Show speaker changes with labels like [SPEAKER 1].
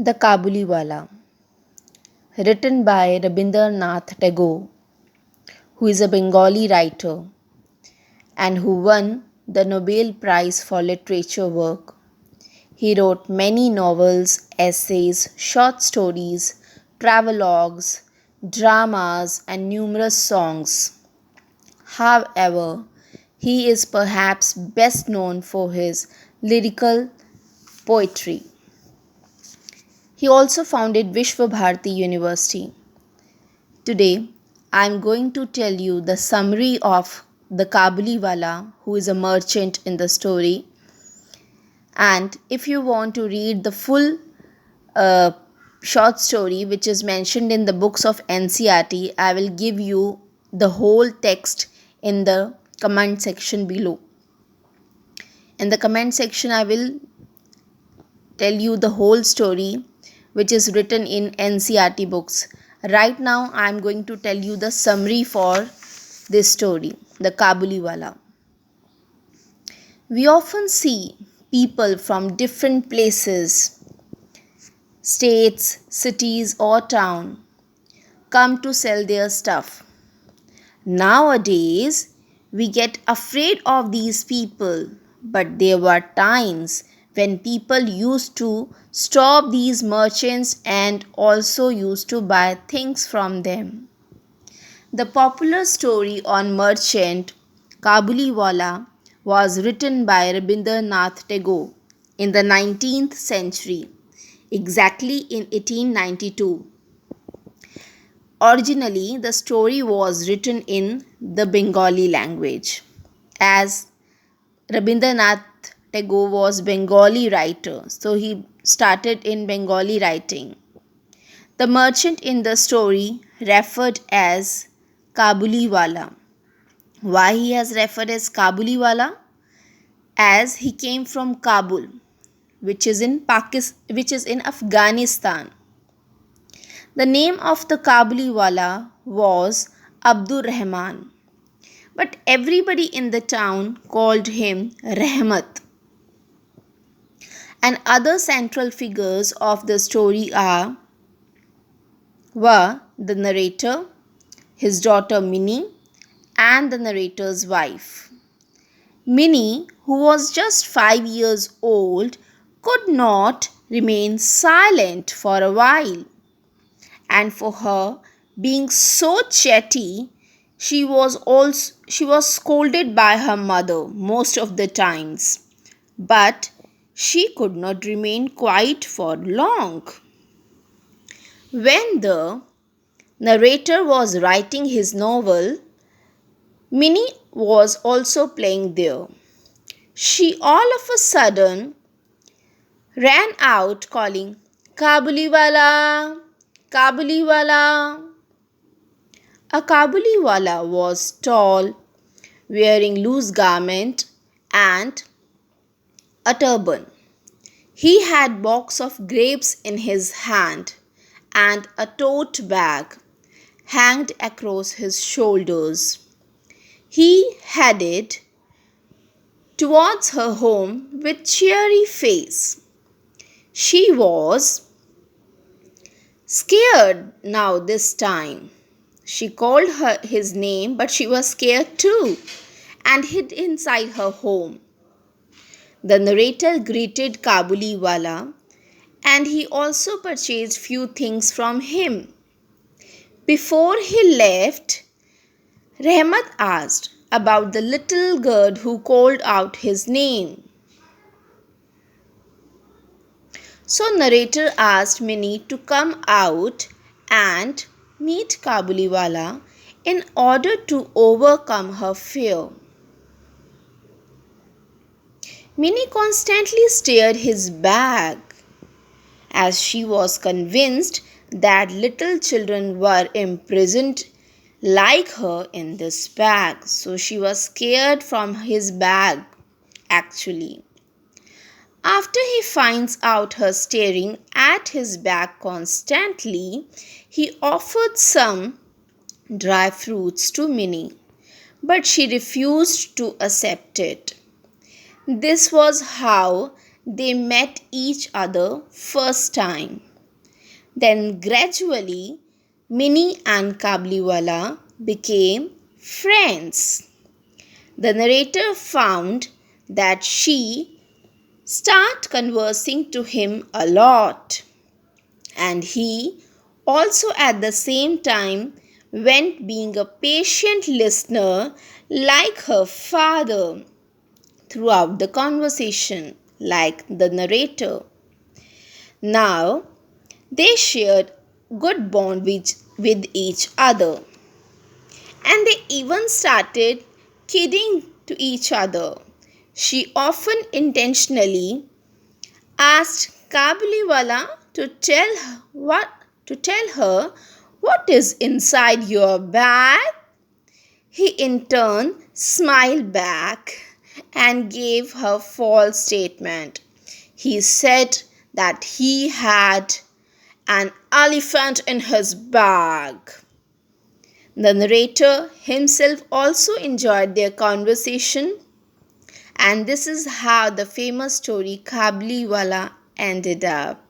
[SPEAKER 1] The Kabuliwala, written by Rabindranath Tagore, who is a Bengali writer and who won the Nobel Prize for Literature work. He wrote many novels, essays, short stories, travelogues, dramas, and numerous songs. However, he is perhaps best known for his lyrical poetry. He also founded Vishwa Bharati University. Today, I am going to tell you the summary of the Kabuliwala, who is a merchant in the story. And if you want to read the full uh, short story which is mentioned in the books of NCERT, I will give you the whole text in the comment section below. In the comment section, I will tell you the whole story which is written in NCERT books. Right now, I am going to tell you the summary for this story, the Kabuliwala. We often see people from different places, states, cities, or town come to sell their stuff. Nowadays, we get afraid of these people, but there were times when people used to stop these merchants and also used to buy things from them. The popular story on merchant Kabuliwala was written by Rabindranath Tagore in the 19th century, exactly in 1892. Originally, the story was written in the Bengali language, as Rabindranath Tagore was Bengali writer, so he started in Bengali writing. The merchant in the story referred as Kabuliwala. Why he has referred as Kabuliwala? As he came from Kabul, which is in Afghanistan. The name of the Kabuliwala was Abdur Rahman, but everybody in the town called him Rahmat. And other central figures of the story were the narrator, his daughter Minnie, and the narrator's wife. Minnie, who was just 5 years old, could not remain silent for a while. And for her being so chatty, she was scolded by her mother most of the times. But she could not remain quiet for long. When the narrator was writing his novel, Minnie was also playing there. She all of a sudden ran out calling, Kabuliwala, Kabuliwala. A Kabuliwala was tall, wearing loose garment and a turban. He had box of grapes in his hand and a tote bag hanged across his shoulders. He headed towards her home with cheery face. She was scared now this time. She called his name, but she was scared too and hid inside her home. The narrator greeted Kabuliwala and he also purchased few things from him. Before he left, Rahmat asked about the little girl who called out his name. So narrator asked Minnie to come out and meet Kabuliwala in order to overcome her fear. Minnie constantly stared his bag as she was convinced that little children were imprisoned like her in this bag. So she was scared from his bag actually. After he finds out her staring at his bag constantly, he offered some dry fruits to Minnie, but she refused to accept it. This was how they met each other first time. Then gradually, Minnie and Kabuliwala became friends. The narrator found that she started conversing to him a lot, and he also at the same time went being a patient listener like her father throughout the conversation, like the narrator. Now they shared good bond with each other, and they even started kidding to each other. She often intentionally asked Kabuliwala to tell her what is inside your bag. He in turn smiled back and gave her false statement. He said that he had an elephant in his bag. The narrator himself also enjoyed their conversation, and this is how the famous story Kabuliwala ended up.